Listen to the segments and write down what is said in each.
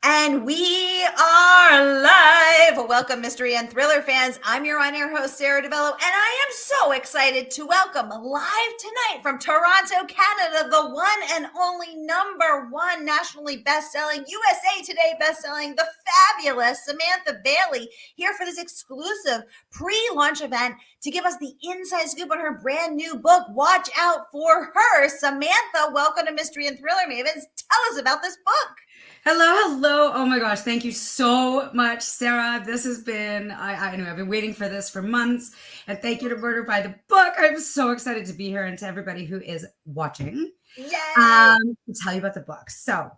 And we are live. Welcome, mystery and thriller fans. I'm your on-air host, Sara DiVello, and I am so excited to welcome live tonight from Toronto, Canada, the one and only #1 nationally best-selling, USA Today best-selling, the fabulous Samantha Bailey, here for this exclusive pre-launch event to give us the inside scoop on her brand new book. Watch out for her. Samantha, welcome to Mystery and Thriller Mavens. Tell us about this book. Hello. Oh my gosh, thank you so much, Sara. This has been, I know I've been waiting for this for months. And thank you to Murder by the Book. I'm so excited to be here and to everybody who is watching. Yay! To tell you about the book. So,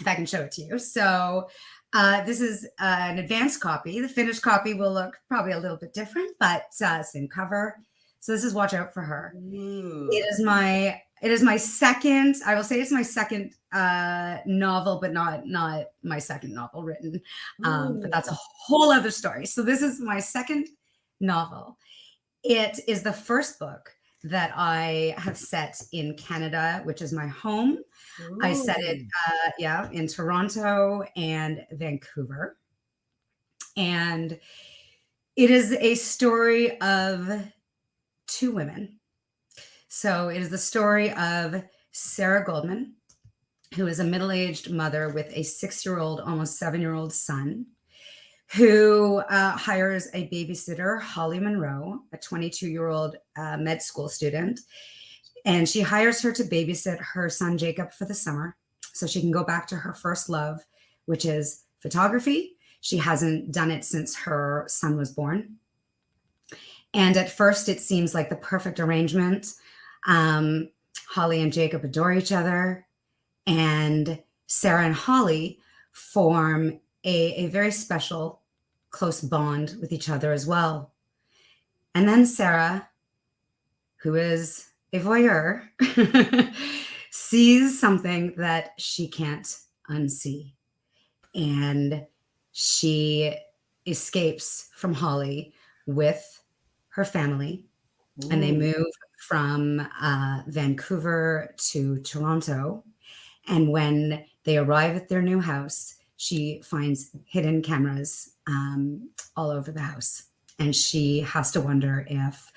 if I can show it to you. So, this is an advanced copy. The finished copy will look probably a little bit different, but same cover. So this is Watch Out for Her. Ooh. It is my second, I will say it's my second novel, but not my second novel written. But that's a whole other story. So this is my second novel. It is the first book that I have set in Canada, which is my home. Ooh. I set it, in Toronto and Vancouver. And it is a story of two women. So it is the story of Sara Goldman, who is a middle-aged mother with a 6-year-old, almost 7-year-old son, who hires a babysitter, Holly Monroe, a 22-year-old med school student. And she hires her to babysit her son, Jacob, for the summer so she can go back to her first love, which is photography. She hasn't done it since her son was born. And at first, it seems like the perfect arrangement. Holly and Jacob adore each other, and Sara and Holly form a very special, close bond with each other as well. And then Sara, who is a voyeur, sees something that she can't unsee. And she escapes from Holly with her family. Ooh. And they move from Vancouver to Toronto. And when they arrive at their new house, she finds hidden cameras all over the house. And she has to wonder if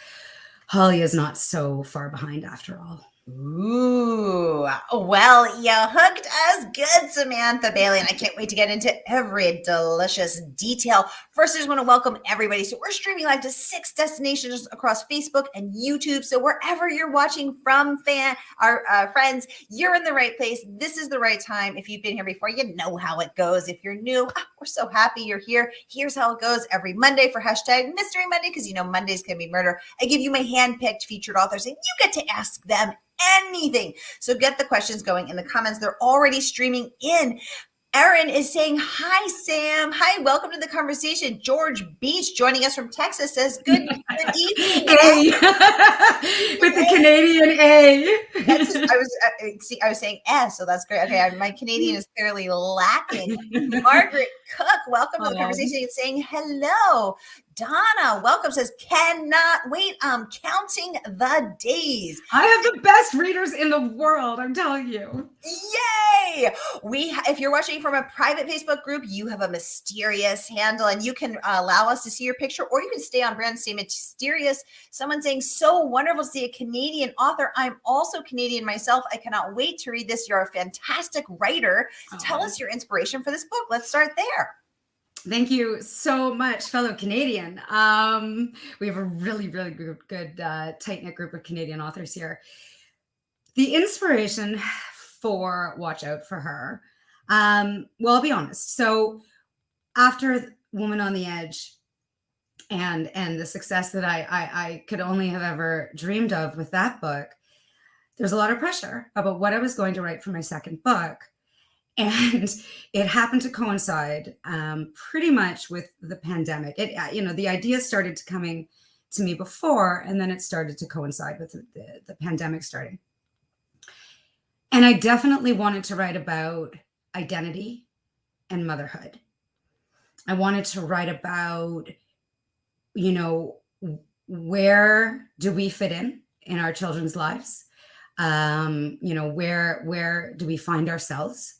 Holly is not so far behind after all. Ooh, well, you hooked us good, Samantha Bailey, and I can't wait to get into every delicious detail. First, I just want to welcome everybody. So we're streaming live to 6 destinations across Facebook and YouTube. So wherever you're watching from, our friends, you're in the right place. This is the right time. If you've been here before, you know how it goes. If you're new, we're so happy you're here. Here's how it goes every Monday for hashtag Mystery Monday, because you know Mondays can be murder. I give you my hand-picked featured authors, and you get to ask them anything. So get the questions going in the comments. They're already streaming in. Erin is saying, hi, Sam. Hi, welcome to the conversation. George Beach joining us from Texas says, good evening. A. With the Canadian A. I was saying S, so that's great. Okay, my Canadian is clearly lacking. Margaret Cook, welcome to the conversation. It's saying hello. Donna, welcome, says, cannot wait. I'm counting the days. I have the best readers in the world, I'm telling you. Yay! If you're watching from a private Facebook group, you have a mysterious handle, and you can allow us to see your picture, or you can stay on brand, stay mysterious. Someone saying, so wonderful to see a Canadian author. I'm also Canadian myself. I cannot wait to read this. You're a fantastic writer. Tell us your inspiration for this book. Let's start there. Thank you so much, fellow Canadian. We have a really, really good tight-knit group of Canadian authors here. The inspiration for Watch Out for Her, well, I'll be honest. So after Woman on the Edge and the success that I could only have ever dreamed of with that book, there's a lot of pressure about what I was going to write for my second book. And it happened to coincide pretty much with the pandemic. The idea started coming to me before, and then it started to coincide with the pandemic starting. And I definitely wanted to write about identity and motherhood. I wanted to write about, where do we fit in our children's lives? Where do we find ourselves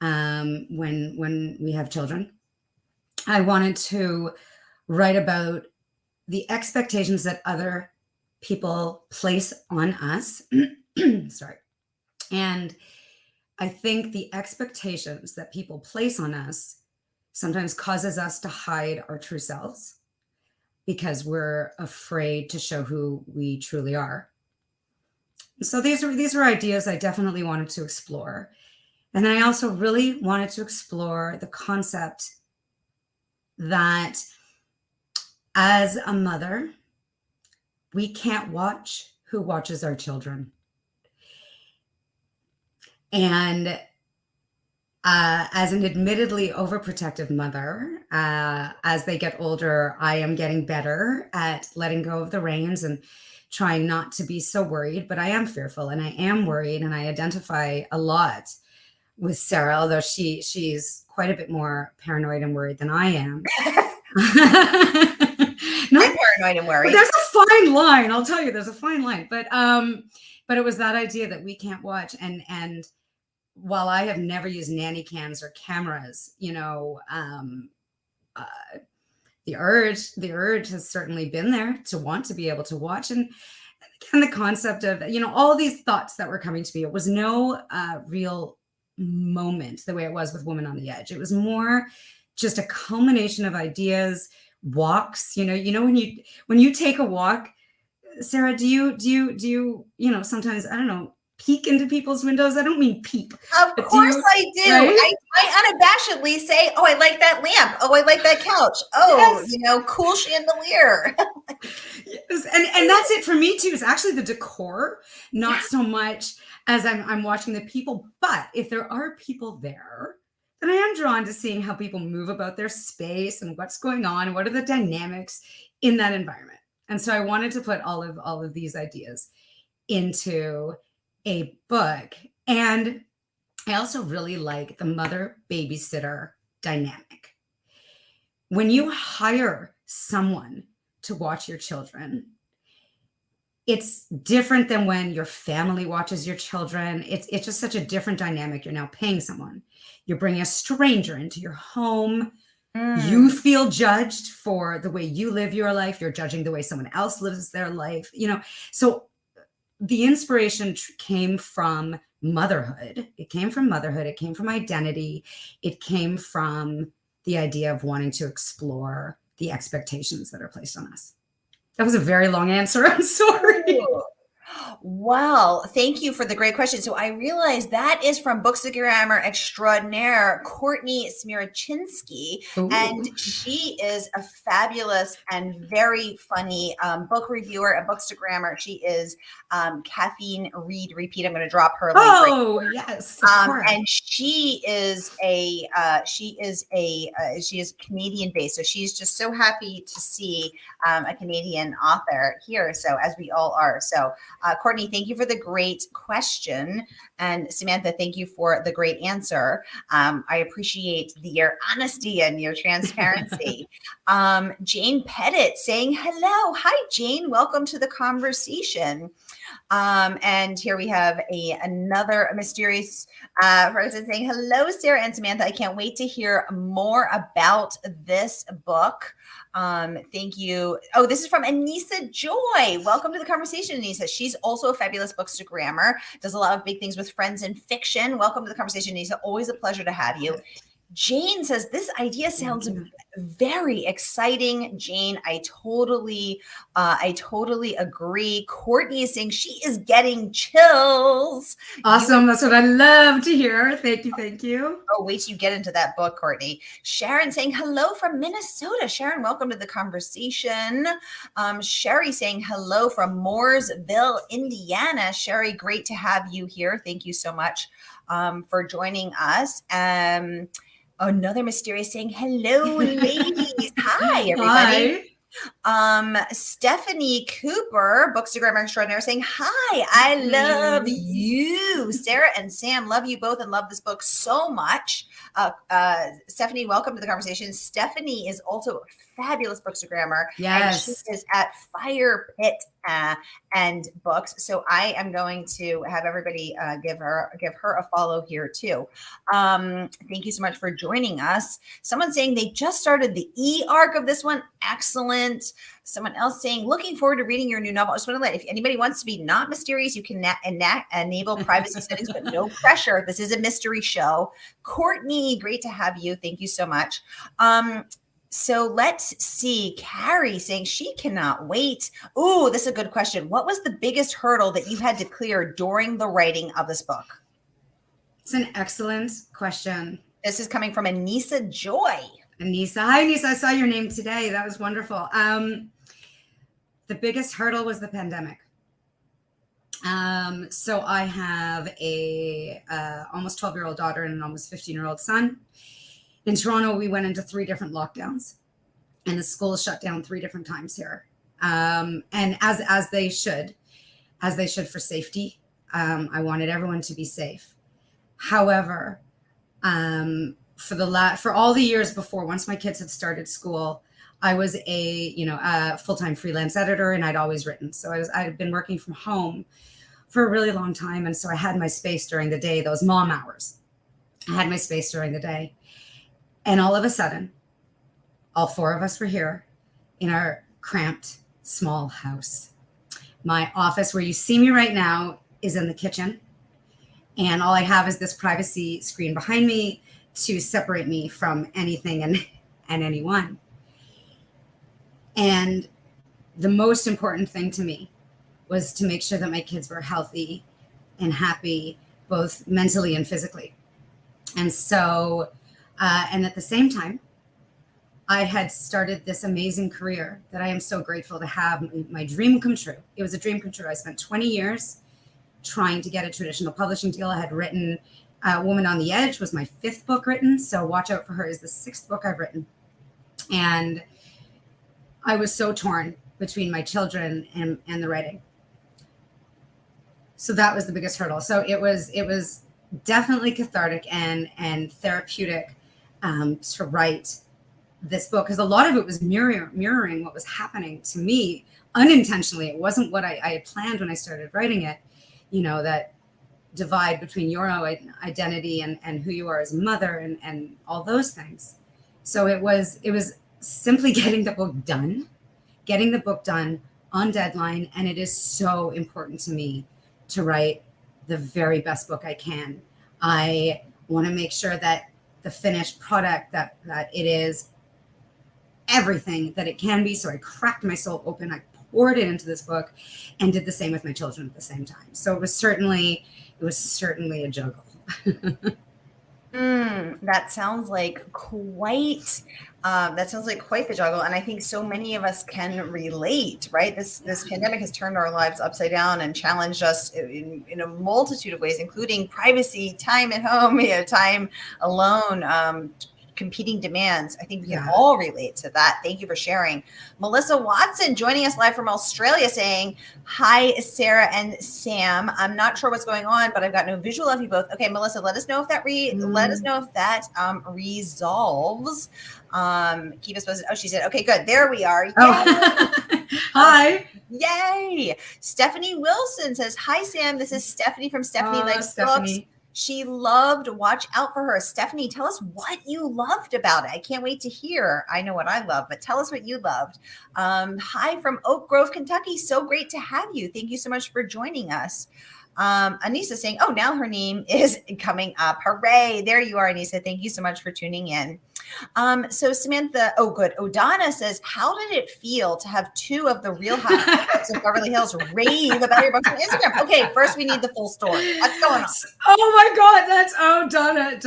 when we have children. I wanted to write about the expectations that other people place on us. Sorry. And I think the expectations that people place on us sometimes causes us to hide our true selves because we're afraid to show who we truly are. So these are ideas I definitely wanted to explore. And then I also really wanted to explore the concept that as a mother, we can't watch who watches our children. And as an admittedly overprotective mother, as they get older, I am getting better at letting go of the reins and trying not to be so worried, but I am fearful and I am worried, and I identify a lot with Sara, although she's quite a bit more paranoid and worried than I am. I'm paranoid and worried. But there's a fine line. I'll tell you, there's a fine line. But it was that idea that we can't watch. And while I have never used nanny cams or cameras, you know, the urge has certainly been there to want to be able to watch. And again, the concept of, you know, all these thoughts that were coming to me, it was no real moment the way it was with Woman on the Edge. It was more just a culmination of ideas, walks. You know when you take a walk, Sara, do you sometimes, I don't know, peek into people's windows? I don't mean peep. Of course I do. Right? I unabashedly say, oh, I like that lamp. Oh, I like that couch. Oh, yes. You know, cool chandelier. Yes. And that's it for me too. It's actually the decor, not so much as I'm watching the people. But if there are people there, then I am drawn to seeing how people move about their space and what's going on, what are the dynamics in that environment. And so I wanted to put all of these ideas into a book. And I also really like the mother babysitter dynamic. When you hire someone to watch your children, it's different than when your family watches your children. It's just such a different dynamic. You're now paying someone. You're bringing a stranger into your home. You feel judged for the way you live your life. You're judging the way someone else lives their life. You know, so the inspiration came from motherhood. It came from motherhood. It came from identity. It came from the idea of wanting to explore the expectations that are placed on us. That was a very long answer. I'm sorry. Ooh. Well, thank you for the great question. So I realized that is from Bookstagrammar extraordinaire, Courtney Smirachinsky, and she is a fabulous and very funny book reviewer at Bookstagrammar. She is Caffeine Read Repeat. I'm going to drop her link. Oh, yes. And she is Canadian based. So she's just so happy to see a Canadian author here. So as we all are. So Courtney, thank you for the great question. And Samantha, thank you for the great answer. I appreciate your honesty and your transparency. Jane Pettit saying hello. Hi, Jane. Welcome to the conversation. And here we have another mysterious person saying, hello, Sara and Samantha. I can't wait to hear more about this book. Thank you. Oh, this is from Anissa Joy. Welcome to the conversation, Anissa. She's also a fabulous bookstagrammer, does a lot of big things with friends in fiction. Welcome to the conversation, Anissa. Always a pleasure to have you. Jane says, this idea sounds very exciting. Jane, I totally agree. Courtney is saying she is getting chills. Awesome. That's what I love to hear. Thank you. Thank you. Oh, wait till you get into that book, Courtney. Sharon saying hello from Minnesota. Sharon, welcome to the conversation. Sherry saying hello from Mooresville, Indiana. Sherry, great to have you here. Thank you so much for joining us. Another mysterious saying, hello, ladies. Hi, everybody. Stephanie Cooper, Bookstagrammer Extraordinaire, saying, hi, I love you. Sara and Sam, love you both and love this book so much. Stephanie, welcome to the conversation. Stephanie is also a fabulous Bookstagrammer. Yes. And she is at Fire Pit and Books. So I am going to have everybody give her a follow here too. Thank you so much for joining us. Someone saying they just started the e-arc of this one. Excellent. Someone else saying, looking forward to reading your new novel. I just want to let, if anybody wants to be not mysterious, you can enable privacy settings, but no pressure. This is a mystery show. Courtney, great to have you. Thank you so much. So let's see. Carrie saying she cannot wait. Ooh, this is a good question. What was the biggest hurdle that you had to clear during the writing of this book? It's an excellent question. This is coming from Anissa Joy. Anissa. Hi, Anissa. I saw your name today. That was wonderful. The biggest hurdle was the pandemic. So I have a almost 12-year-old daughter and an almost 15-year-old son. In Toronto, we went into 3 different lockdowns, and the schools shut down 3 different times here. And as they should for safety. I wanted everyone to be safe. However, for all the years before, once my kids had started school, I was a full-time freelance editor, and I'd always written. So I had been working from home for a really long time, and so I had my space during the day. Those mom hours, I had my space during the day. And all of a sudden, all 4 of us were here in our cramped, small house. My office, where you see me right now, is in the kitchen. And all I have is this privacy screen behind me to separate me from anything and anyone. And the most important thing to me was to make sure that my kids were healthy and happy, both mentally and physically. And so... and at the same time, I had started this amazing career that I am so grateful to have. My dream come true. It was a dream come true. I spent 20 years trying to get a traditional publishing deal. I had written Woman on the Edge was my 5th book written. So Watch Out for Her is the 6th book I've written. And I was so torn between my children and the writing. So that was the biggest hurdle. So it was definitely cathartic and therapeutic to write this book, because a lot of it was mirroring what was happening to me unintentionally. It wasn't what I had planned when I started writing it, that divide between your own identity and who you are as a mother and all those things. So it was simply getting the book done on deadline. And it is so important to me to write the very best book I can. I want to make sure that the finished product, that it is everything that it can be. So I cracked my soul open. I poured it into this book and did the same with my children at the same time. So it was certainly a juggle. That sounds like quite the juggle. And I think so many of us can relate, right? This pandemic has turned our lives upside down and challenged us in a multitude of ways, including privacy, time at home, time alone, competing demands. I think we can all relate to that. Thank you for sharing. Melissa Watson joining us live from Australia saying, hi, Sara and Sam. I'm not sure what's going on, but I've got no visual of you both. Okay, Melissa, let us know if that resolves. Keep us posted. Oh, she said, okay, good. There we are. Oh. Hi. Yay. Stephanie Wilson says, hi, Sam. This is Stephanie from Stephanie Likes Books. She loved Watch Out for Her. Stephanie, tell us what you loved about it. I can't wait to hear. I know what I love, but tell us what you loved. Hi from Oak Grove, Kentucky. So great to have you. Thank you so much for joining us. Anissa saying, oh, now her name is coming up. Hooray. There you are, Anissa. Thank you so much for tuning in. So Samantha, oh, good. Donna says, how did it feel to have 2 of the Real Housewives of Beverly Hills rave about your books on Instagram? Okay, first we need the full story. What's going on? Oh my God,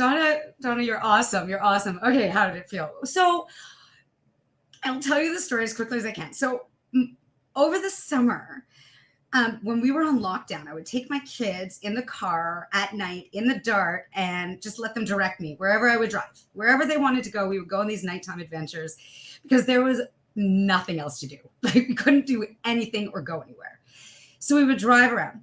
Donna, you're awesome. You're awesome. Okay, how did it feel? So I'll tell you the story as quickly as I can. So over the summer, when we were on lockdown, I would take my kids in the car at night in the dark and just let them direct me wherever I would drive. Wherever they wanted to go, we would go on these nighttime adventures because there was nothing else to do. Like we couldn't do anything or go anywhere. So we would drive around,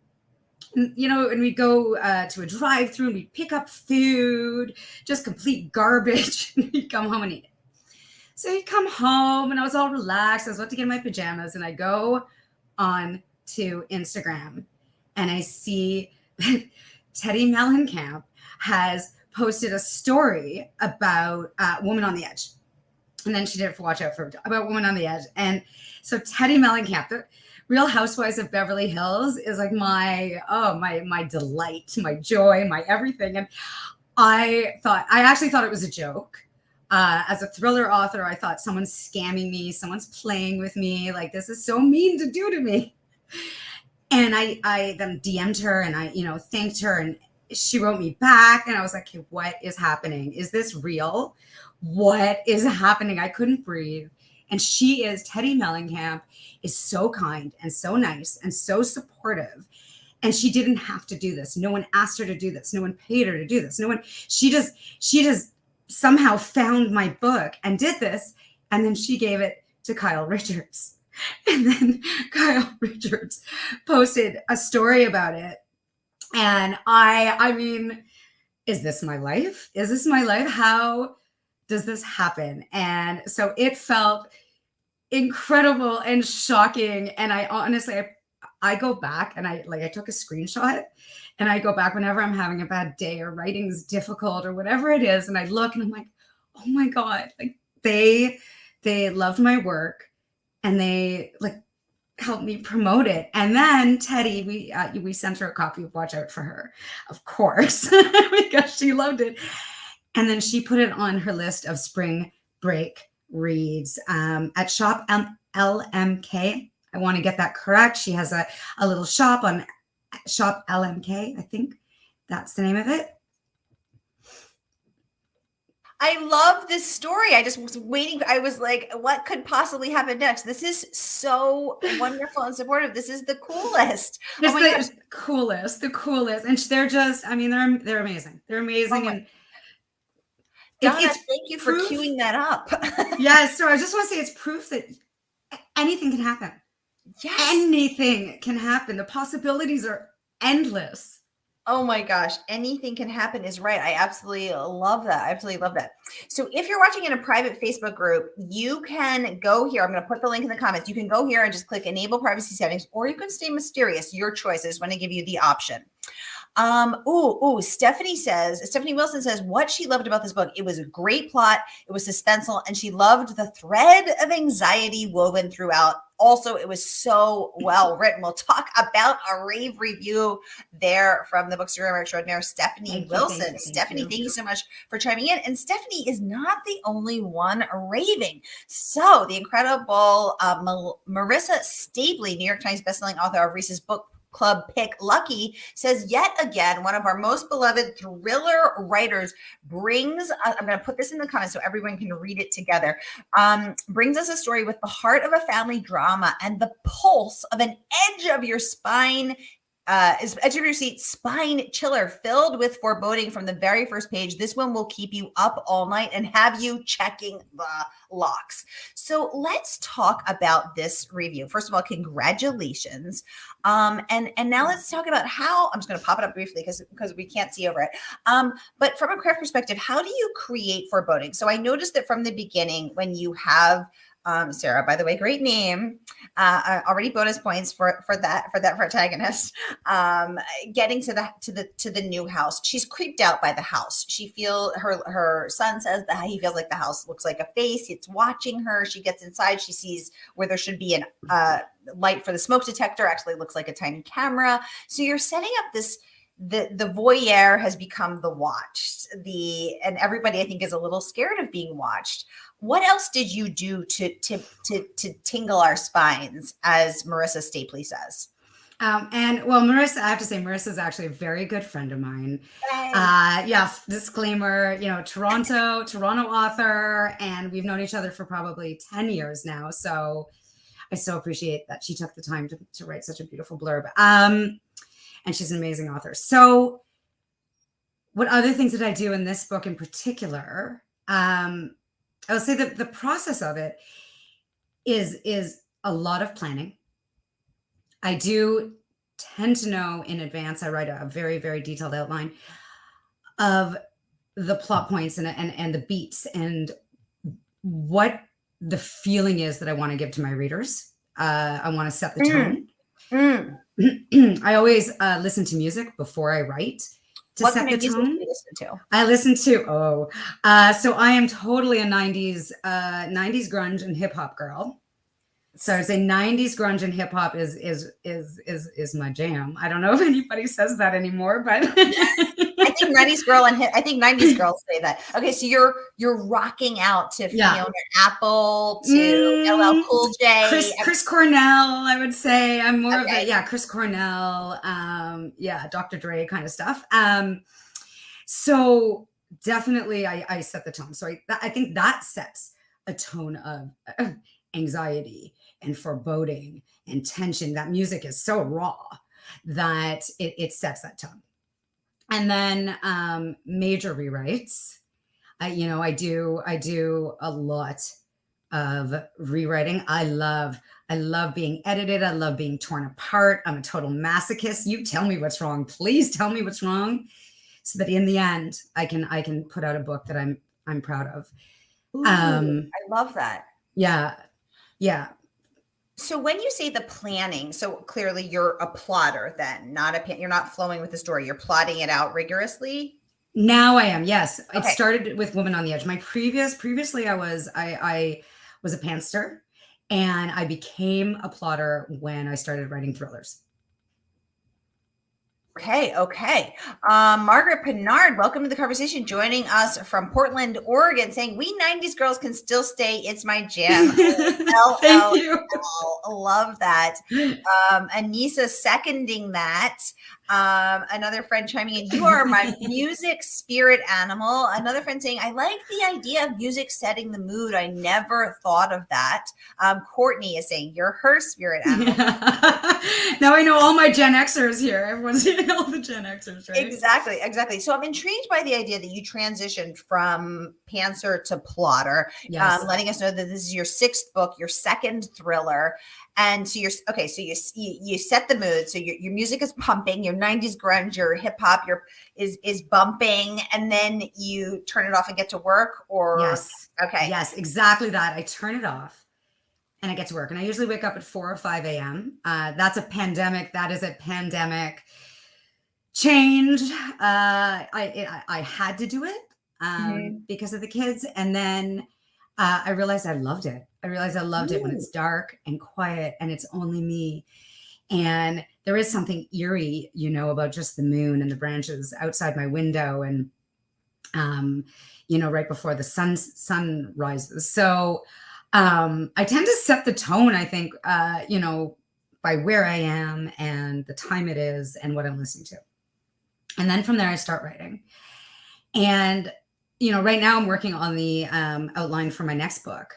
and we'd go to a drive-through and we'd pick up food, just complete garbage, and we'd come home and eat it. So he'd come home and I was all relaxed. I was about to get in my pajamas and I go on to Instagram and I see that Teddy Mellencamp has posted a story about Woman on the Edge. And then she did it for Watch Out for about Woman on the Edge. And so Teddy Mellencamp, the Real Housewives of Beverly Hills, is like my delight, my joy, my everything. And I actually thought it was a joke. As a thriller author, I thought someone's scamming me, someone's playing with me. Like, this is so mean to do to me. And I then DM'd her and I, thanked her, and she wrote me back and I was like, okay, what is happening? Is this real? What is happening? I couldn't breathe. And Teddy Mellencamp is so kind and so nice and so supportive. And she didn't have to do this. No one asked her to do this. No one paid her to do this. She just somehow found my book and did this. And then she gave it to Kyle Richards. And then Kyle Richards posted a story about it. And I mean, is this my life? Is this my life? How does this happen? And so it felt incredible and shocking. And I honestly, I go back and I took a screenshot and I go back whenever I'm having a bad day or writing's difficult or whatever it is. And I look and I'm like, oh my God, like they loved my work and they helped me promote it. And then Teddy, we sent her a copy of Watch Out for Her, of course, because she loved it. And then she put it on her list of spring break reads at Shop LMK. I want to get that correct. She has a little shop on Shop LMK. I think that's the name of it. I love this story. I just was waiting. I was like, what could possibly happen next? This is so wonderful and supportive. This is the coolest. It's the coolest. And they're just, I mean, they're amazing. They're amazing. And Donna, thank you for queuing that up. Yes. So I just want to say it's proof that anything can happen. Yes. Anything can happen. The possibilities are endless. Oh my gosh, anything can happen is right. I absolutely love that. I absolutely love that. So if you're watching in a private Facebook group, you can go here. I'm going to put the link in the comments. You can go here and just click enable privacy settings, or you can stay mysterious. Your choice. I just want to give you the option. Stephanie Wilson says what she loved about this book. It was a great plot. It was suspenseful, and she loved the thread of anxiety woven throughout. Also, it was so well written. We'll talk about a rave review there from the bookstore extraordinaire, Stephanie Wilson. Stephanie, thank you so much for chiming in. And Stephanie is not the only one raving. So the incredible Marissa Stabley, New York Times bestselling author of Reese's book Club pick Lucky, says yet again, one of our most beloved thriller writers brings, I'm going to put this in the comments so everyone can read it together, brings us a story with the heart of a family drama and the pulse of an edge of your spine, edge of your seat spine chiller filled with foreboding from the very first page. This one will keep you up all night and have you checking the locks. So let's talk about this review. First of all, congratulations. And now let's talk about how, I'm just going to pop it up briefly because we can't see over it. But from a craft perspective, how do you create foreboding? So I noticed that from the beginning, when you have Sara, by the way, great name. Already bonus points for that protagonist. Getting to the new house, she's creeped out by the house. Her son says that he feels like the house looks like a face. It's watching her. She gets inside. She sees where there should be an light for the smoke detector. Actually, looks like a tiny camera. So you're setting up this. The voyeur has become the watched. And everybody, I think, is a little scared of being watched. What else did you do to tingle our spines, as Marissa Stapley says? Marissa, I have to say, Marissa is actually a very good friend of mine. Yes, disclaimer, Toronto author, and we've known each other for probably 10 years now. So I so appreciate that she took the time to write such a beautiful blurb. And she's an amazing author. So what other things did I do in this book in particular? I will say that the process of it, is a lot of planning. I do tend to know in advance. I write a very, very detailed outline of the plot points and the beats and what the feeling is that I want to give to my readers. I want to set the tone. I always listen to music before I write to What set kind the of music do tone. you listen to? I listen to so I am totally a 90s grunge and hip hop girl. So I say 90s grunge and hip hop is my jam. I don't know if anybody says that anymore, but I think 90s girl and I think 90s girls say that. Okay, so you're rocking out to Fiona Apple, to LL Cool J, Chris Cornell. I would say I'm more of Okay. the Chris Cornell, Dr. Dre kind of stuff. So definitely I set the tone. So I think that sets a tone of anxiety and foreboding and tension. That music is so raw that it sets that tone. And then major rewrites. I do a lot of rewriting. I love being edited. I love being torn apart. I'm a total masochist. You tell me what's wrong. Please tell me what's wrong, so that in the end I can put out a book that I'm proud of. Ooh, I love that. Yeah. So when you say the planning, so clearly you're a plotter then, you're not flowing with the story. You're plotting it out rigorously. Now I am. Yes. Okay. It started with Woman on the Edge. Previously I was a pantser, and I became a plotter when I started writing thrillers. Okay. Margaret Pinard, welcome to the conversation, joining us from Portland, Oregon, saying we 90s girls can still stay. It's my jam. Thank you. Love that. Anissa seconding that. Another friend chiming in, you are my music spirit animal. Another friend saying, I like the idea of music setting the mood. I never thought of that. Courtney is saying, you're her spirit animal. Now I know all my Gen Xers here. Everyone's all the Gen Xers, right? Exactly. So I'm intrigued by the idea that you transitioned from pantser to plotter, Yes. letting us know that this is your 6th book, your 2nd thriller. And so so you set the mood. So your music is pumping, your 90s grunge, your hip hop, is bumping, and then you turn it off and get to work, or yes. Okay. Yes, exactly that. I turn it off and I get to work. And I usually wake up at 4 or 5 a.m. That's a pandemic. That is a pandemic change. I had to do it because of the kids. And then I realized I loved it. I loved it when it's dark and quiet and it's only me. And there is something eerie, about just the moon and the branches outside my window, and right before the sun rises. So I tend to set the tone, I think, by where I am and the time it is and what I'm listening to. And then from there, I start writing. And, right now I'm working on the outline for my next book.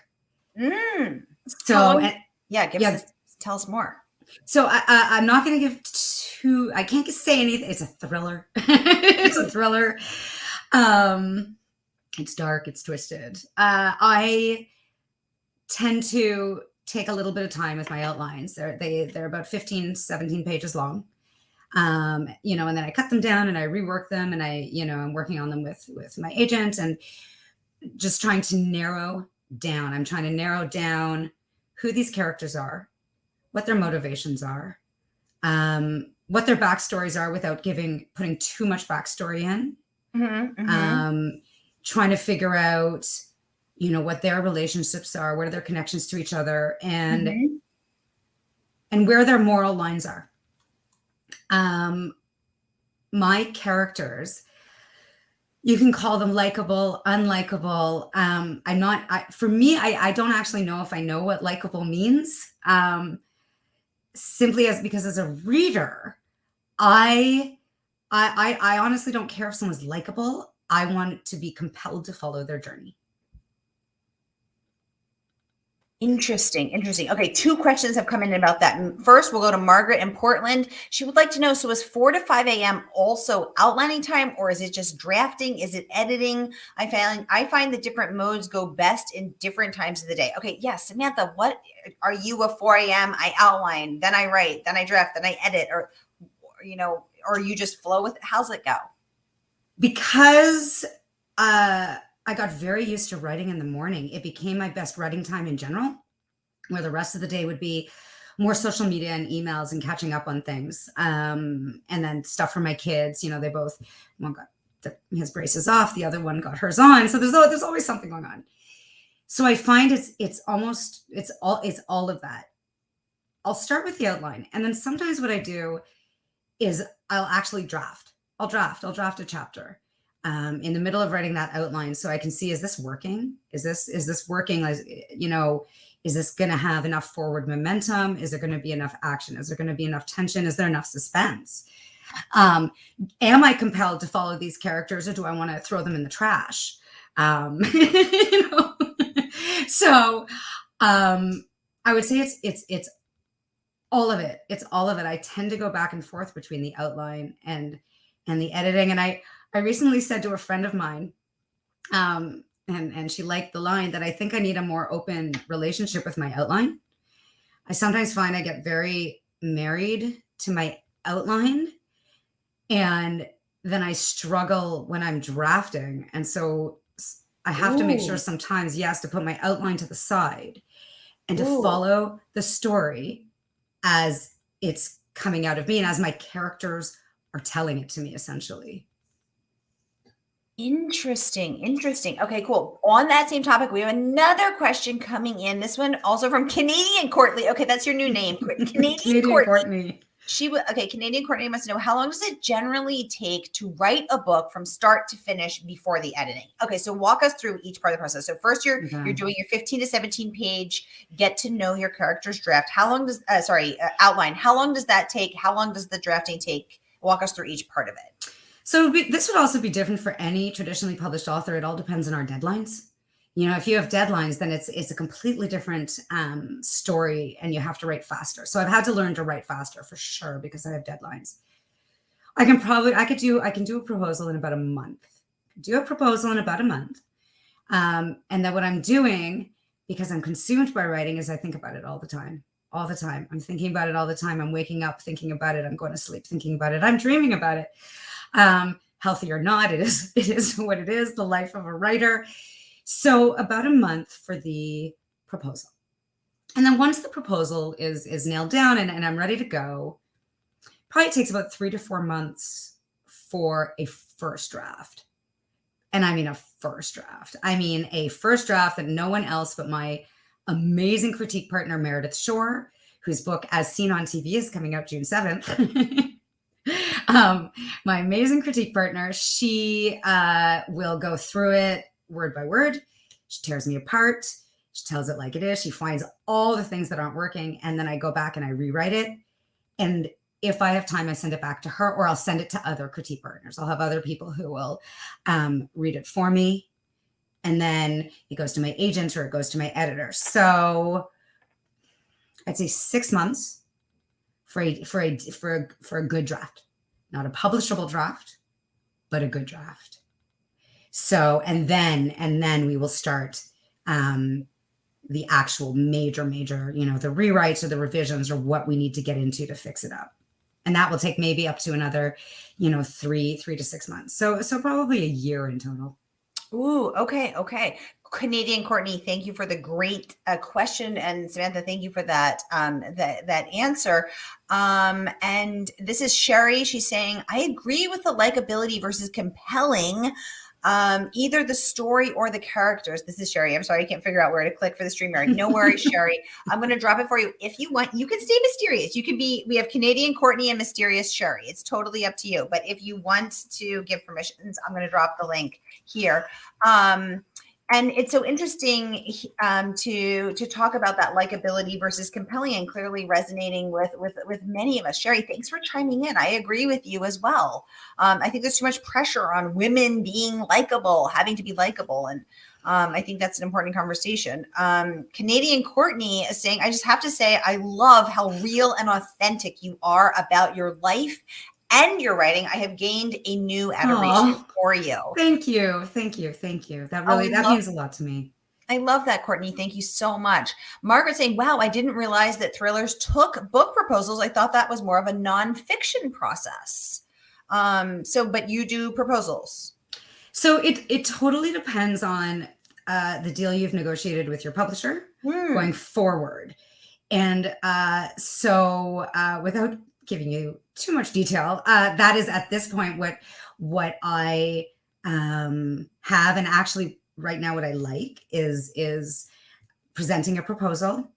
So, tell us more. So I'm not going to give I can't say anything. It's a thriller. It's a thriller. It's dark. It's twisted. I tend to take a little bit of time with my outlines. They're about 15, 17 pages long. And then I cut them down and I rework them, and I'm working on them with my agent and just trying to narrow down. I'm trying to narrow down who these characters are, what their motivations are, what their backstories are without putting too much backstory in. Trying to figure out, what their relationships are, what are their connections to each other, and where their moral lines are. My characters, you can call them likable, unlikable. For me, I don't actually know if I know what likable means. Simply because as a reader, I honestly don't care if someone's likable. I want to be compelled to follow their journey. Interesting. Okay, two questions have come in about that. First, we'll go to Margaret in Portland. She would like to know, so is 4 to 5 a.m. also outlining time, or is it just drafting? Is it editing? I find the different modes go best in different times of the day. Okay, yes, Samantha, what are you? A 4 a.m. I outline, then I write, then I draft, then I edit, or you just flow with it? How's it go? Because I got very used to writing in the morning. It became my best writing time in general, where the rest of the day would be more social media and emails and catching up on things. And then stuff for my kids. They both, one got his braces off, the other one got hers on. So there's always something going on. So I find it's all of that. I'll start with the outline. And then sometimes what I do is I'll actually draft. I'll draft a chapter. In the middle of writing that outline, so I can see, is this working? Is this working? Is this going to have enough forward momentum? Is there going to be enough action? Is there going to be enough tension? Is there enough suspense? Am I compelled to follow these characters, or do I want to throw them in the trash? So I would say it's all of it. It's all of it. I tend to go back and forth between the outline and the editing, and I recently said to a friend of mine, and she liked the line, that I think I need a more open relationship with my outline. I sometimes find I get very married to my outline, and then I struggle when I'm drafting. And so I have to make sure sometimes, yes, to put my outline to the side and to follow the story as it's coming out of me and as my characters are telling it to me, essentially. Interesting. Okay, cool. On that same topic, we have another question coming in. This one also from Canadian Courtney. Okay, that's your new name. Canadian Courtney. Canadian Courtney wants to know, how long does it generally take to write a book from start to finish before the editing? Okay, so walk us through each part of the process. So first you're doing your 15 to 17 page get to know your character's draft. How long does outline? How long does that take? How long does the drafting take? Walk us through each part of it. So this would also be different for any traditionally published author. It all depends on our deadlines. If you have deadlines, then it's a completely different story, and you have to write faster. So I've had to learn to write faster for sure, because I have deadlines. I can do a proposal in about a month. And then what I'm doing, because I'm consumed by writing, is I think about it all the time. I'm thinking about it all the time. I'm waking up thinking about it. I'm going to sleep thinking about it. I'm dreaming about it. Healthy or not, it is what it is, the life of a writer. So about a month for the proposal. And then once the proposal is nailed down and I'm ready to go, probably takes about 3 to 4 months for a first draft. And I mean a first draft. A first draft that no one else but my amazing critique partner, Meredith Shore, whose book As Seen on TV is coming out June 7th. My amazing critique partner, she will go through it word by word. She tears me apart. She tells it like it is. She finds all the things that aren't working. And then I go back and I rewrite it. And if I have time, I send it back to her, or I'll send it to other critique partners. I'll have other people who will read it for me. And then it goes to my agent, or it goes to my editor. So I'd say 6 months for a good draft. Not a publishable draft, but a good draft. So, and then we will start the actual major, the rewrites or the revisions, or what we need to get into to fix it up. And that will take maybe up to another, 3 to 6 months. So probably a year in total. Ooh, okay. Canadian Courtney, thank you for the great question, and Samantha, thank you for that that answer. And this is Sherry. She's saying, I agree with the likability versus compelling, either the story or the characters. This is Sherry. I'm sorry, I can't figure out where to click for the StreamYard. No worries, Sherry. I'm going to drop it for you. If you want, you can stay mysterious. You can be. We have Canadian Courtney and Mysterious Sherry. It's totally up to you. But if you want to give permissions, I'm going to drop the link here. And it's so interesting to talk about that likability versus compelling, and clearly resonating with many of us. Sherry, thanks for chiming in. I agree with you as well. I think there's too much pressure on women being likable, having to be likable. And I think that's an important conversation. Canadian Courtney is saying, I just have to say, I love how real and authentic you are about your life and your writing. I have gained a new adoration for you. Thank you. Thank you. Thank you. That means a lot to me. I love that, Courtney. Thank you so much. Margaret saying, wow, I didn't realize that thrillers took book proposals. I thought that was more of a nonfiction process. But you do proposals. So it totally depends on the deal you've negotiated with your publisher going forward. And without giving you too much detail, that is at this point what I have, and actually right now what I like is presenting a proposal,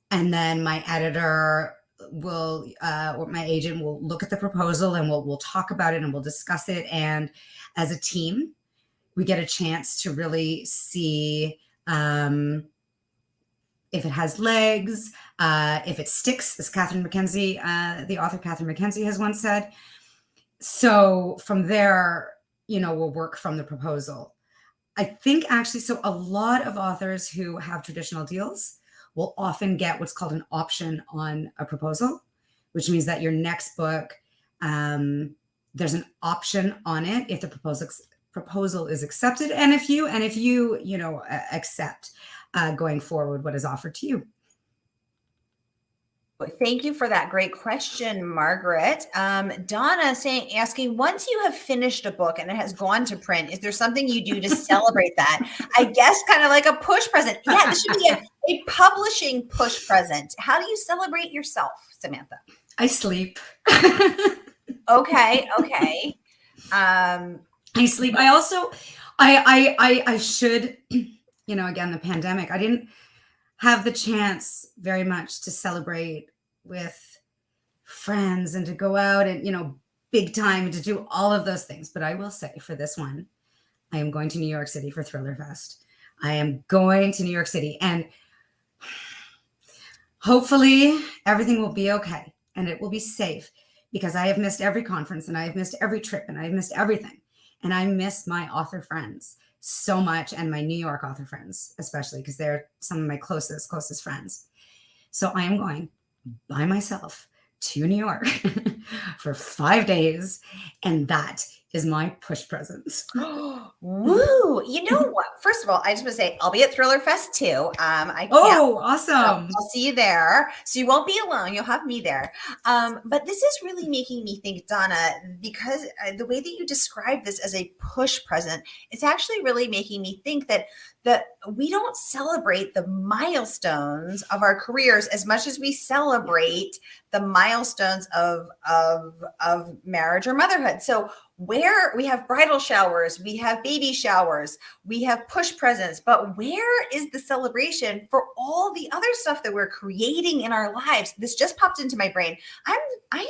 and then my editor will or my agent will look at the proposal, and we'll talk about it, and we'll discuss it, and as a team we get a chance to really see if it has legs, if it sticks, as Catherine McKenzie, the author Catherine McKenzie has once said. So from there, we'll work from the proposal. I think actually, so a lot of authors who have traditional deals will often get what's called an option on a proposal, which means that your next book, there's an option on it if the proposal is accepted, and if you accept going forward what is offered to you. Thank you for that great question, Margaret. Donna asking, once you have finished a book and it has gone to print, is there something you do to celebrate that? I guess kind of like a push present. Yeah, this should be a publishing push present. How do you celebrate yourself, Samantha? I sleep. Okay. I sleep. I also, I should, again, the pandemic, I didn't have the chance very much to celebrate with friends and to go out and, big time and to do all of those things. But I will say for this one, I am going to New York City for Thriller Fest. I am going to New York City, and hopefully everything will be okay and it will be safe, because I have missed every conference and I have missed every trip and I've missed everything. And I miss my author friends so much, and my New York author friends, especially because they're some of my closest friends. So I am going by myself to New York for 5 days, and that is my push present. Woo! You know what? First of all, I just want to say I'll be at Thriller Fest too. Awesome! I'll see you there. So you won't be alone. You'll have me there. But this is really making me think, Donna, because the way that you describe this as a push present, it's actually really making me think that we don't celebrate the milestones of our careers as much as we celebrate the milestones of marriage or motherhood. So where we have bridal showers, we have baby showers, we have push presents, but where is the celebration for all the other stuff that we're creating in our lives? This just popped into my brain. I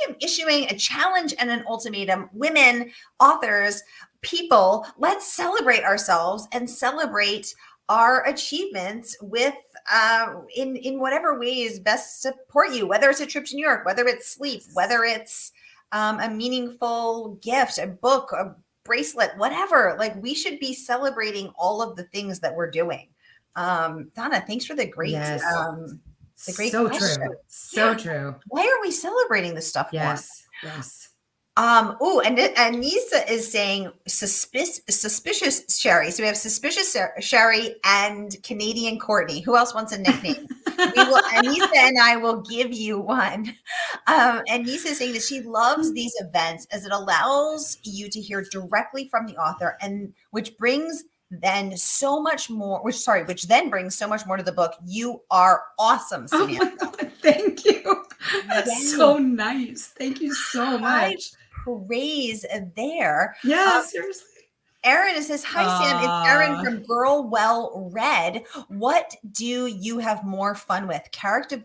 am issuing a challenge and an ultimatum. Women, authors, people, let's celebrate ourselves and celebrate our achievements with in whatever ways best support you, whether it's a trip to New York, whether it's sleep, whether it's a meaningful gift, a book, a bracelet, whatever. Like, we should be celebrating all of the things that we're doing. Donna, thanks for the great so question. True. So true. Why are we celebrating this stuff? Yes. And Nisa is saying suspicious Sherry. So we have suspicious Sherry and Canadian Courtney. Who else wants a nickname? Nisa and I will give you one. And Nisa is saying that she loves these events as it allows you to hear directly from the author, and which then brings so much more to the book. You are awesome, Samantha. Oh my God, thank you. That's so nice. Thank you so much. Praise there. Yeah, seriously. Erin says, hi, Sam. It's Erin from Girl Well Read. What do you have more fun with? Character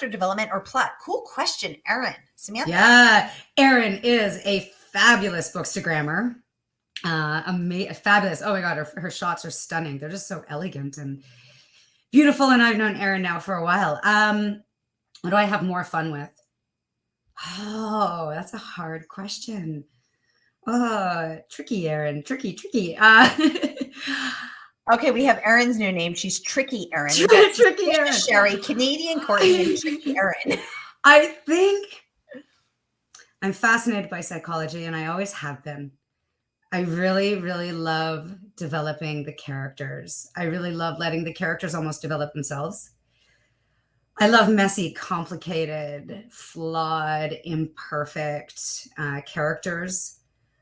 development or plot? Cool question, Erin. Samantha? Yeah, Erin is a fabulous bookstagrammer. Fabulous. Oh my God, her shots are stunning. They're just so elegant and beautiful. And I've known Erin now for a while. What do I have more fun with? Oh, that's a hard question. Oh, tricky, Erin. Tricky. Okay, we have Erin's new name. She's Tricky Erin. Tricky Erin. Sherry, Canadian Courtney, and Tricky Erin. I think I'm fascinated by psychology, and I always have been. I really, really love developing the characters. I really love letting the characters almost develop themselves. I love messy, complicated, flawed, imperfect characters.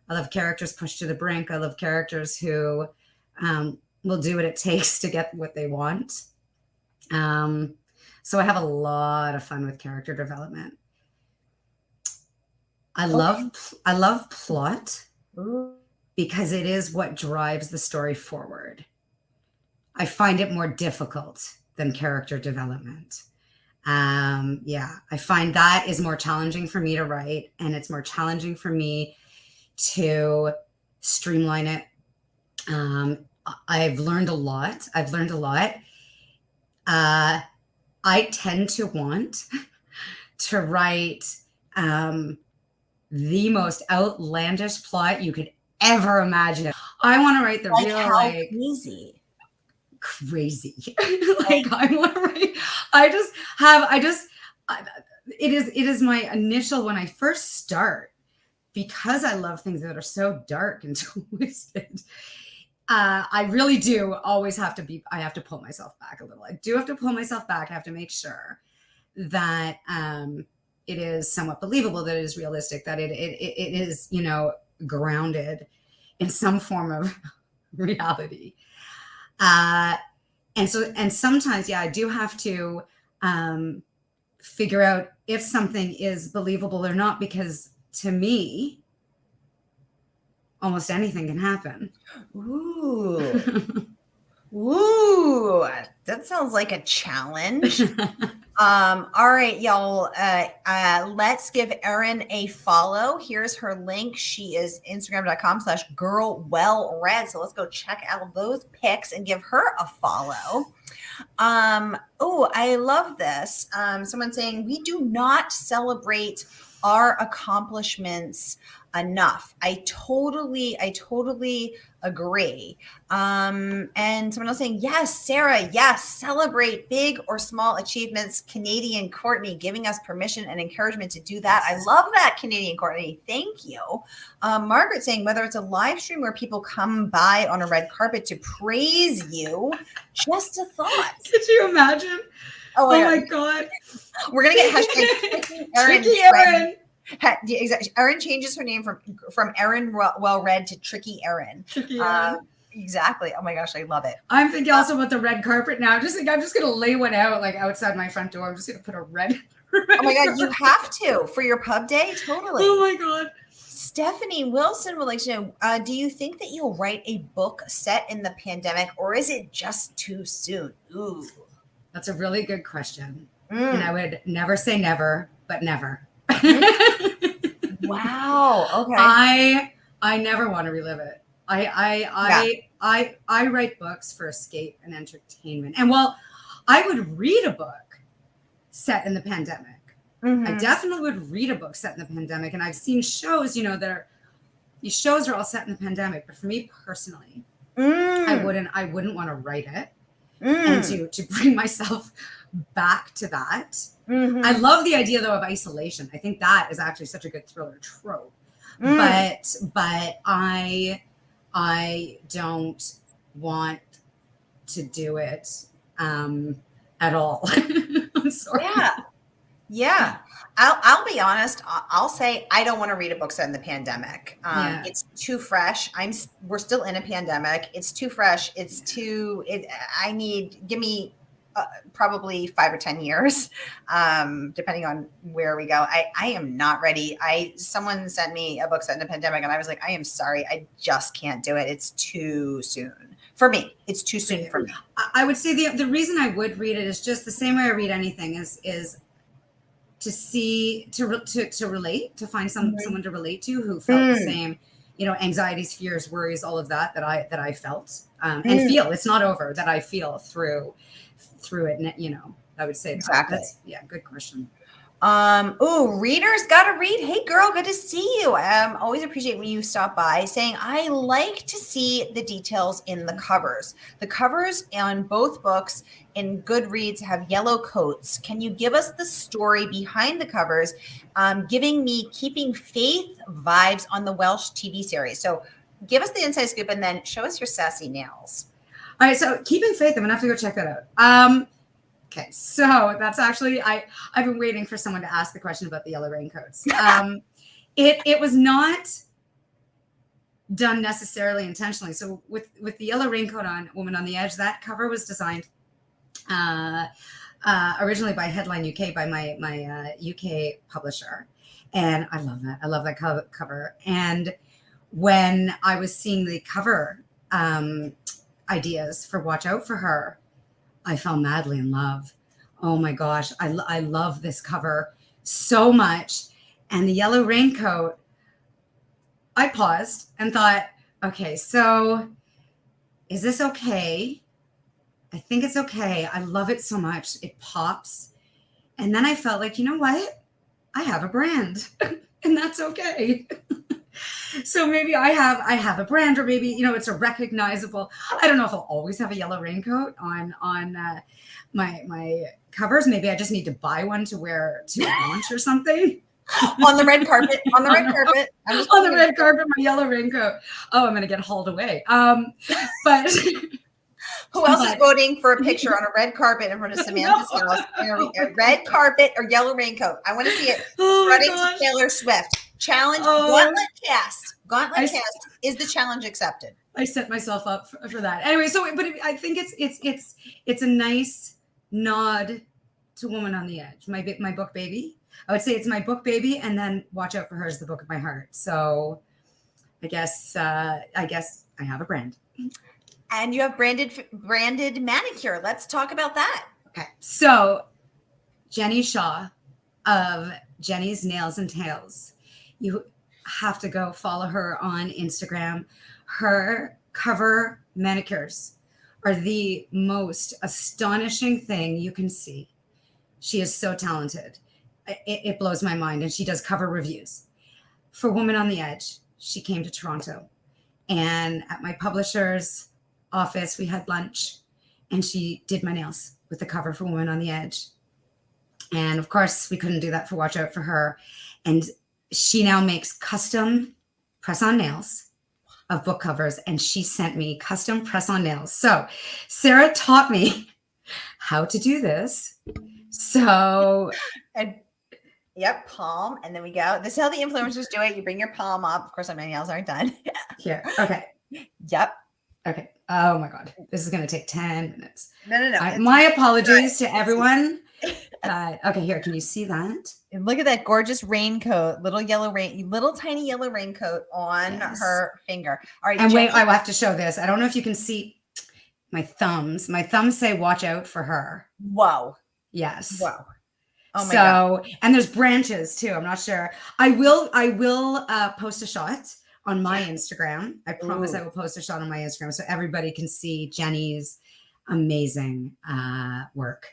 I love characters pushed to the brink. I love characters who will do what it takes to get what they want. So I have a lot of fun with character development. I love plot because it is what drives the story forward. I find it more difficult than character development. I find that is more challenging for me to write, and it's more challenging for me to streamline it. I've learned a lot. I tend to want to write the most outlandish plot you could ever imagine. I want to write the real crazy. I want to write. It is my initial when I first start, because I love things that are so dark and twisted. I really do always have to pull myself back a little. I do have to pull myself back. I have to make sure that it is somewhat believable, that it is realistic, that it is, grounded in some form of reality. And sometimes, I do have to figure out if something is believable or not, because to me, almost anything can happen. Ooh. Ooh, that sounds like a challenge. All right, y'all. Let's give Erin a follow. Here's her link. She is Instagram.com/girlwellread. So let's go check out those pics and give her a follow. I love this. Someone saying, we do not celebrate our accomplishments enough. I totally agree. And someone else saying, yes, Sara, yes, celebrate big or small achievements. Canadian Courtney giving us permission and encouragement to do that. I love that, Canadian Courtney. Thank you. Margaret saying, whether it's a live stream where people come by on a red carpet to praise you, just a thought. Could you imagine? Oh my God. We're going to get hashtag Tricky Erin. Exactly. Erin changes her name from Erin Well Read to Tricky Erin. Tricky Erin. Exactly. Oh my gosh, I love it. I'm thinking also about the red carpet now. I'm just gonna lay one out like outside my front door. I'm just gonna put a red. Oh my God, you have to for your pub day. Totally. Oh my God. Stephanie Wilson would like to know: do you think that you'll write a book set in the pandemic, or is it just too soon? Ooh, that's a really good question, and I would never say never, but never. Wow. Okay. I never want to relive it. I write books for escape and entertainment. And while I would read a book set in the pandemic, I definitely would read a book set in the pandemic. And I've seen shows, these shows are all set in the pandemic. But for me personally, I wouldn't want to write it and to bring myself back to that. I love the idea though of isolation. I think that is actually such a good thriller trope. But I don't want to do it at all. I'm sorry. Yeah. I'll be honest. I'll say I don't want to read a book set in the pandemic. It's too fresh. We're still in a pandemic. It's too fresh. Give me probably 5 or 10 years, depending on where we go. I am not ready. Someone sent me a book set in the pandemic and I was like, I am sorry. I just can't do it. It's too soon for me. It's too soon for me. I would say the reason I would read it is just the same way I read anything is to see, to relate, to find someone to relate to who felt the same, anxieties, fears, worries, all of that I felt and feel. It's not over, that I feel through it. And, I would say exactly. Good question. Readers gotta read. Hey girl, good to see you. Always appreciate when you stop by saying I like to see the details in the covers. The covers on both books in Goodreads have yellow coats. Can you give us the story behind the covers? Giving me Keeping Faith vibes on the Welsh TV series. So give us the inside scoop and then show us your sassy nails. All right, so Keeping Faith, I'm gonna have to go check that out. Okay, so that's actually I've been waiting for someone to ask the question about the yellow raincoats. It was not done necessarily intentionally. So with the yellow raincoat on Woman on the Edge, that cover was designed originally by Headline UK, by my UK publisher, and I love that. I love that cover. And when I was seeing the cover ideas for Watch Out for Her, I fell madly in love. Oh my gosh, I love this cover so much. And the yellow raincoat, I paused and thought, okay, so is this okay? I think it's okay. I love it so much. It pops. And then I felt like, you know what? I have a brand and that's okay. So maybe I have a brand, or maybe, it's a recognizable, I don't know if I'll always have a yellow raincoat on my covers. Maybe I just need to buy one to wear to launch or something. On the red carpet. On the red carpet. On the red carpet, my yellow raincoat. Oh, I'm going to get hauled away. But who else is voting for a picture on a red carpet in front of Samantha's house? A red carpet or yellow raincoat? I want to see it. Running to Taylor Swift. Challenge, Gauntlet Cast. Gauntlet Cast. Is the challenge accepted? I set myself up for that. Anyway, but I think it's a nice nod to Woman on the Edge, my book baby. I would say it's my book baby, and then Watch Out for Her is the book of my heart. So I guess I have a brand. And you have branded manicure. Let's talk about that. Okay. So Jenny Shaw of Jenny's Nails and Tails. You have to go follow her on Instagram. Her cover manicures are the most astonishing thing you can see. She is so talented. It blows my mind. And she does cover reviews. For Woman on the Edge, she came to Toronto. And at my publisher's office, we had lunch. And she did my nails with the cover for Woman on the Edge. And of course, we couldn't do that for Watch Out for Her. And she now makes custom press-on nails of book covers, and she sent me custom press-on nails. So Sara taught me how to do this. So yep, palm, and then we go. This is how the influencers do it. You bring your palm up. Of course, my nails aren't done. Here, okay. Yep. Okay. Oh my God, this is going to take 10 minutes. No. My apologies to everyone. Okay, here, can you see that? And look at that gorgeous raincoat, little tiny yellow raincoat on her finger. All right. And wait, I will have to show this. I don't know if you can see my thumbs. My thumbs say Watch Out for Her. Whoa. Yes. Wow. Oh my God. And there's branches too. I'm not sure. I will post a shot on my Instagram. I promise I will post a shot on my Instagram so everybody can see Jenny's amazing work.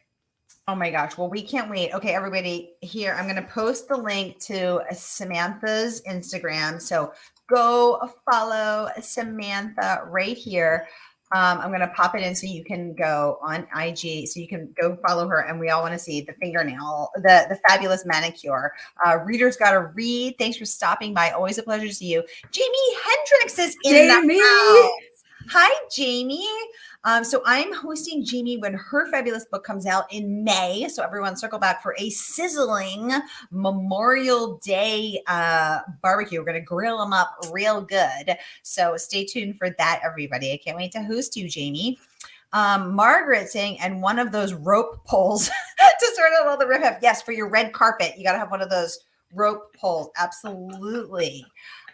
Oh my gosh. Well, we can't wait. Okay, everybody, here, I'm going to post the link to Samantha's Instagram. So go follow Samantha right here. I'm going to pop it in so you can go on IG, so you can go follow her, and we all want to see the fingernail, the fabulous manicure. Readers got to read. Thanks for stopping by. Always a pleasure to see you. Jamie Hendricks is in the house. Hi, Jamie. So I'm hosting Jamie when her fabulous book comes out in May. So everyone circle back for a sizzling Memorial Day barbecue. We're going to grill them up real good. So stay tuned for that, everybody. I can't wait to host you, Jamie. Margaret saying, and one of those rope poles to sort out all the rip. Yes, for your red carpet, you got to have one of those rope poles. Absolutely.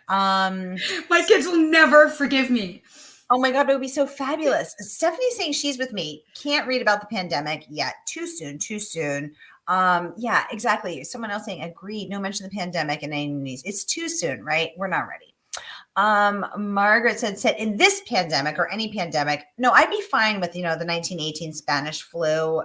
My kids will never forgive me. Oh my God, it would be so fabulous. Stephanie's saying she's with me. Can't read about the pandemic yet. Too soon. Yeah, exactly. Someone else saying, agreed. No mention of the pandemic and any news. It's too soon, right? We're not ready. Margaret said in this pandemic or any pandemic, no, I'd be fine with, the 1918 Spanish flu.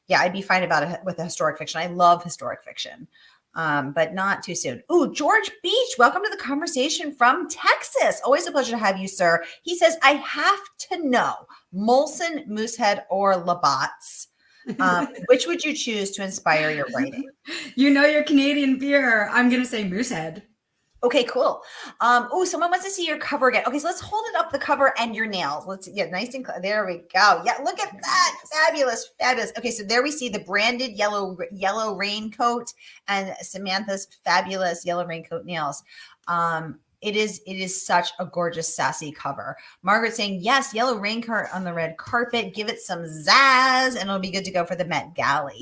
yeah, I'd be fine about it with the historic fiction. I love historic fiction. But not too soon. Ooh, George Beach, welcome to the conversation from Texas. Always a pleasure to have you, sir. He says, I have to know, Molson, Moosehead, or Labatt's. Which would you choose to inspire your writing? You know your Canadian beer. I'm going to say Moosehead. Okay, cool. Oh, someone wants to see your cover again. Okay, so let's hold it up, the cover and your nails. Let's get nice and there we go. Yeah, look at that. Fabulous, fabulous. Okay, so there we see the branded yellow raincoat and Samantha's fabulous yellow raincoat nails. It is such a gorgeous, sassy cover. Margaret saying, yes, yellow raincoat on the red carpet. Give it some zazz, and it'll be good to go for the Met Gala.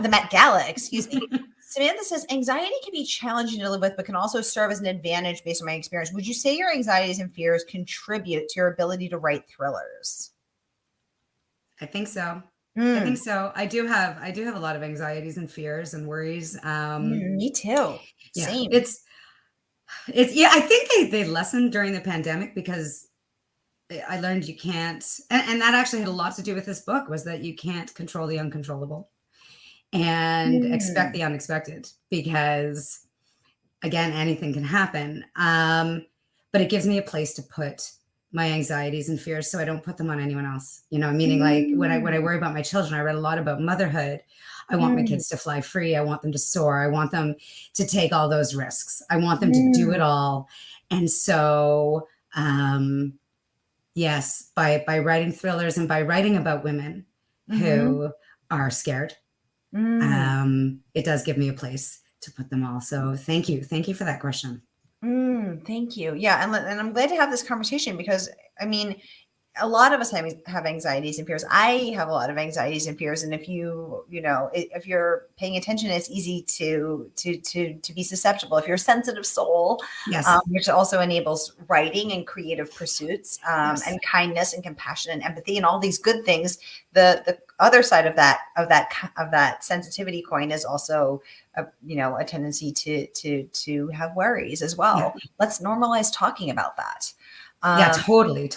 The Met Gala, excuse me. Samantha says, anxiety can be challenging to live with, but can also serve as an advantage based on my experience. Would you say your anxieties and fears contribute to your ability to write thrillers? I think so. I think so. I do have a lot of anxieties and fears and worries. Me too. Yeah, Same. it's yeah. I think they lessened during the pandemic because I learned you can't, and that actually had a lot to do with this book, was that you can't control the uncontrollable and expect the unexpected, because again, anything can happen. But it gives me a place to put my anxieties and fears so I don't put them on anyone else. You know, meaning like when I worry about my children, I read a lot about motherhood. I want my kids to fly free. I want them to soar. I want them to take all those risks. I want them to do it all. And so, yes, by writing thrillers and by writing about women who are scared, it does give me a place to put them all. So thank you for that question. Thank you. Yeah, and I'm glad to have this conversation, because I mean, a lot of us have anxieties and fears. I have a lot of anxieties and fears, and if if you're paying attention, it's easy to be susceptible. If you're a sensitive soul, Yes, which also enables writing and creative pursuits, and kindness and compassion and empathy and all these good things. The other side of that sensitivity coin is also a tendency to have worries as well. Yeah. Let's normalize talking about that. Yeah, totally.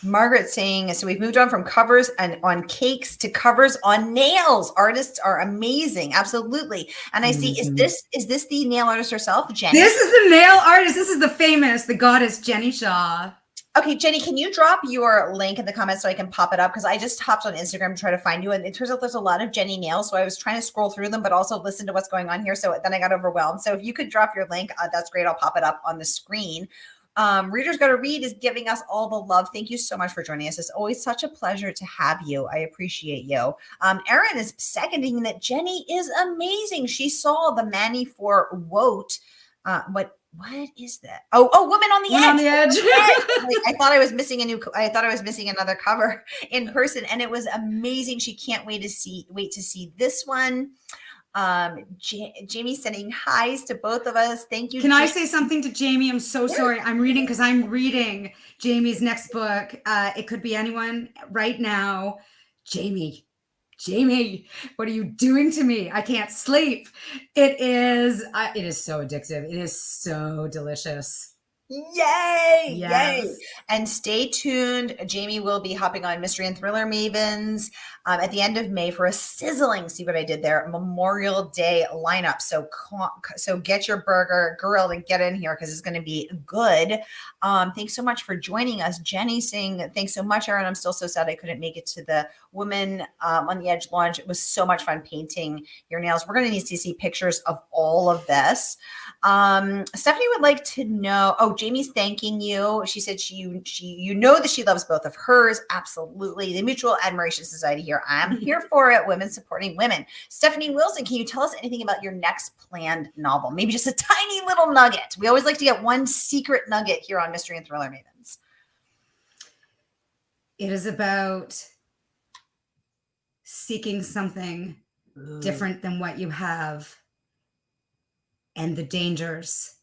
Margaret saying, so we've moved on from covers and on cakes to covers on nails. Artists are amazing. Absolutely. And I see, is this the nail artist herself, Jenny? This is the nail artist. This is the goddess, Jenny Shaw. Okay, Jenny, can you drop your link in the comments so I can pop it up? Because I just hopped on Instagram to try to find you. And it turns out there's a lot of Jenny nails. So I was trying to scroll through them, but also listen to what's going on here. So then I got overwhelmed. So if you could drop your link, that's great. I'll pop it up on the screen. Readers Gotta Read is giving us all the love. Thank you so much for joining us. It's always such a pleasure to have you. I appreciate you. Erin is seconding that Jenny is amazing. She saw the Manny for Woat. What is that? Oh, Woman on the Edge. On the Edge. I thought I was missing another cover in person, and it was amazing. She can't wait to see this one. Jamie sending highs to both of us. Thank you. Can I say something to Jamie? I'm so sorry. I'm reading Jamie's next book. It could be anyone right now. Jamie, what are you doing to me? I can't sleep. It is so addictive. It is so delicious. Yay! Yes. Yay! And stay tuned. Jamie will be hopping on Mystery and Thriller Mavens at the end of May for a sizzling, see what I did there, Memorial Day lineup. So get your burger grilled and get in here, because it's going to be good. Thanks so much for joining us. Jenny saying, thanks so much, Erin. I'm still so sad I couldn't make it to the Woman on the Edge launch. It was so much fun painting your nails. We're going to need to see pictures of all of this. Stephanie would like to know, Jamie's thanking you. She said you know that she loves both of hers. Absolutely. The Mutual Admiration Society here. I'm here for it. Women supporting women. Stephanie Wilson, can you tell us anything about your next planned novel? Maybe just a tiny little nugget. We always like to get one secret nugget here on Mystery and Thriller Mavens. It is about seeking something different than what you have, and the dangers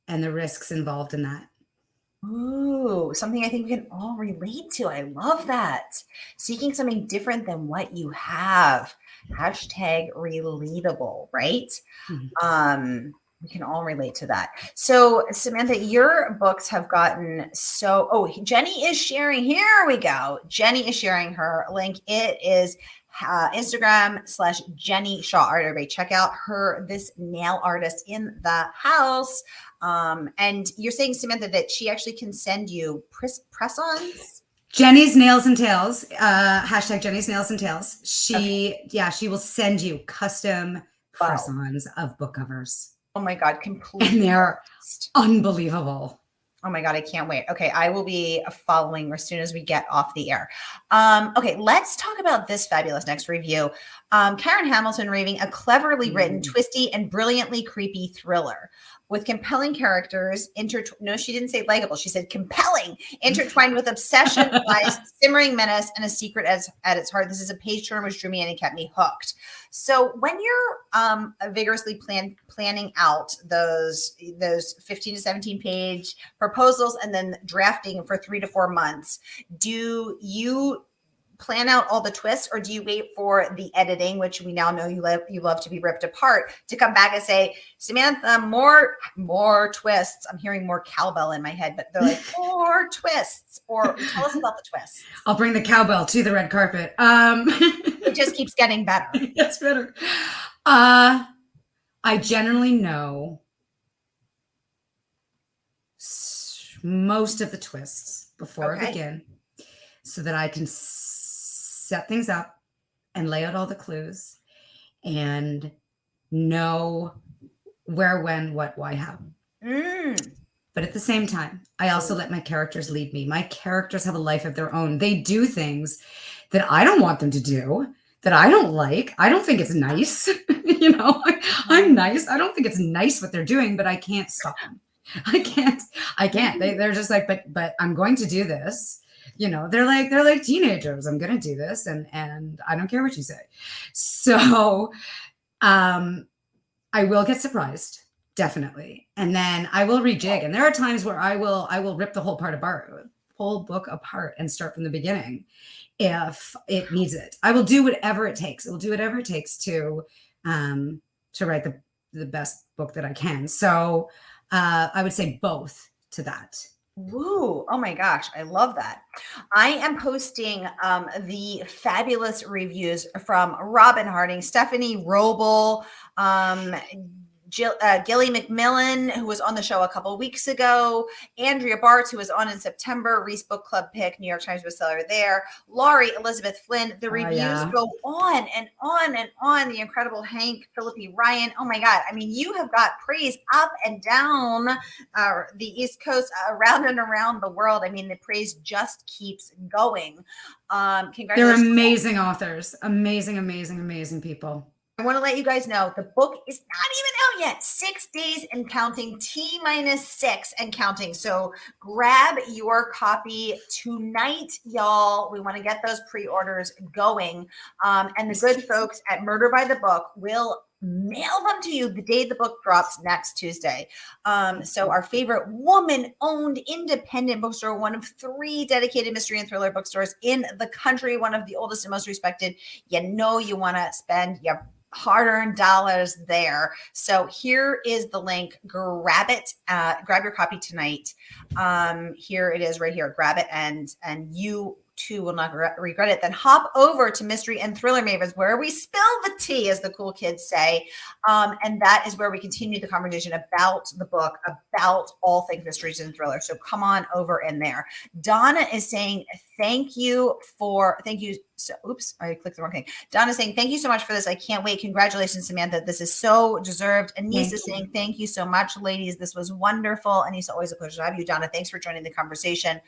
and the risks involved in that. Ooh, something I think we can all relate to. I love that. Seeking something different than what you have. #relatable, right? We can all relate to that. So, Samantha, your books have gotten so. Oh, Jenny is sharing. Here we go. Jenny is sharing her link. It is Instagram/Jenny Shaw Art. Everybody, check out her, this nail artist in the house. And you're saying, Samantha, that she actually can send you press-ons. Jenny's Nails and Tails. Hashtag Jenny's Nails and Tails. She will send you custom press-ons of book covers. Oh my God, completely. And they're unbelievable. Oh my God, I can't wait. Okay, I will be following as soon as we get off the air. Okay, let's talk about this fabulous next review. Karen Hamilton raving a cleverly written, twisty, and brilliantly creepy thriller with compelling characters. No, she didn't say likable. She said compelling, intertwined with obsession, lies, simmering menace, and a secret at its heart. This is a page turner which drew me in and kept me hooked. So when you're vigorously planning out those 15 to 17 page proposals and then drafting for 3 to 4 months, do you plan out all the twists, or do you wait for the editing, which we now know you love to be ripped apart, to come back and say, Samantha, more twists? I'm hearing more cowbell in my head, but they're like, more twists. Or tell us about the twists. I'll bring the cowbell to the red carpet. It just keeps getting better. It's better. I generally know most of the twists before I begin, so that I can set things up and lay out all the clues and know where, when, what, why, how. But at the same time, I also let my characters lead me. My characters have a life of their own. They do things that I don't want them to do, that I don't like. I don't think it's nice. I'm nice. I don't think it's nice what they're doing, but I can't stop them. I can't. They're just like, but I'm going to do this. They're like teenagers. I'm going to do this. And I don't care what you say. So, I will get surprised, definitely. And then I will rejig. And there are times where I will rip the whole book apart and start from the beginning if it needs it. I will do whatever it takes. It will do whatever it takes to write the best book that I can. So, I would say both to that. Woo. Oh my gosh. I love that. I am posting the fabulous reviews from Robin Harding, Stephanie Roble, Gilly MacMillan, who was on the show a couple of weeks ago, Andrea Bartz, who was on in September, Reese Book Club pick, New York Times bestseller there, Laurie Elizabeth Flynn. The reviews go on and on and on. The incredible Hank, Philippi Ryan. Oh my God. I mean, you have got praise up and down the East Coast, around and around the world. I mean, the praise just keeps going. Congratulations. They're amazing authors. Amazing, amazing, amazing people. I want to let you guys know the book is not even out yet. 6 days and counting, T-6 and counting. So grab your copy tonight, y'all. We want to get those pre-orders going. And the good folks at Murder by the Book will mail them to you the day the book drops next Tuesday. So our favorite woman-owned independent bookstore, one of 3 dedicated mystery and thriller bookstores in the country, one of the oldest and most respected. You want to spend your hard-earned dollars there. So here is the link. Grab it. Grab your copy tonight. Here it is right here. Grab it, and you too will not regret it. Then hop over to Mystery and Thriller Mavens, where we spill the tea, as the cool kids say. And that is where we continue the conversation about the book, about all things mysteries and thriller. So come on over in there. Donna is saying, thank you. So, oops, I clicked the wrong thing. Donna's saying, thank you so much for this. I can't wait. Congratulations, Samantha. This is so deserved. Anissa saying, thank you so much, ladies. This was wonderful. Anissa, always a pleasure to have you. Donna, thanks for joining the conversation.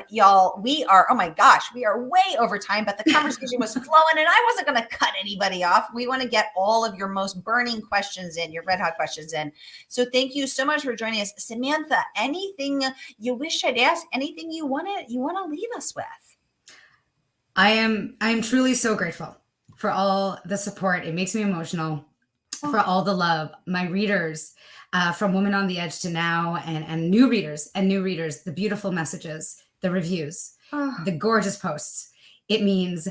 Y'all, we are way over time, but the conversation was flowing and I wasn't going to cut anybody off. We want to get all of your most burning questions in, your red hot questions in. So thank you so much for joining us. Samantha, anything you wish I'd ask, anything you want to leave us with? I am truly so grateful for all the support. It makes me emotional, for all the love. My readers, from Women on the Edge to now, and new readers, the beautiful messages, the reviews, the gorgeous posts. It means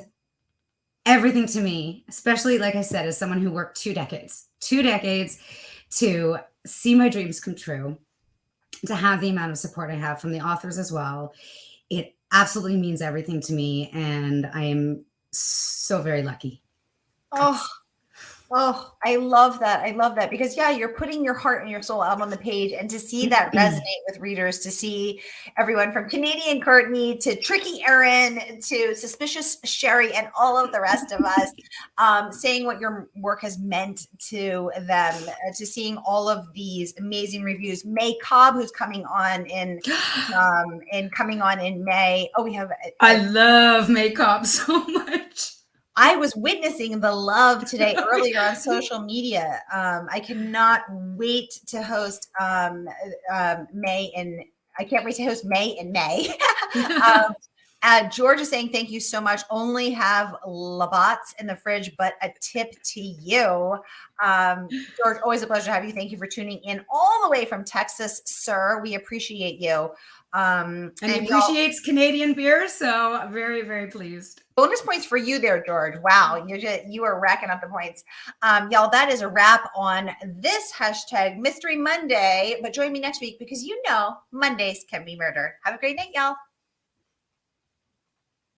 everything to me, especially, like I said, as someone who worked 2 decades to see my dreams come true, to have the amount of support I have from the authors as well. It absolutely means everything to me, and I am so very lucky. Oh, oh, I love that. I love that because yeah, you're putting your heart and your soul out on the page, and to see that resonate with readers, to see everyone from Canadian Courtney to Tricky Erin to Suspicious Sherry and all of the rest of us saying what your work has meant to them, to seeing all of these amazing reviews. May Cobb, who's coming on in May. Oh, we have. I love makeup so much. I was witnessing the love today earlier on social media. I cannot wait to host May in. I can't wait to host May in May. George is saying thank you so much. Only have Labatt's in the fridge, but a tip to you. George, always a pleasure to have you. Thank you for tuning in all the way from Texas, sir. We appreciate you. And he appreciates Canadian beer, so very, very pleased. Bonus points for you there, George. Wow, you are racking up the points. Y'all, that is a wrap on this hashtag Mystery Monday. But join me next week because you know Mondays can be murder. Have a great night, y'all.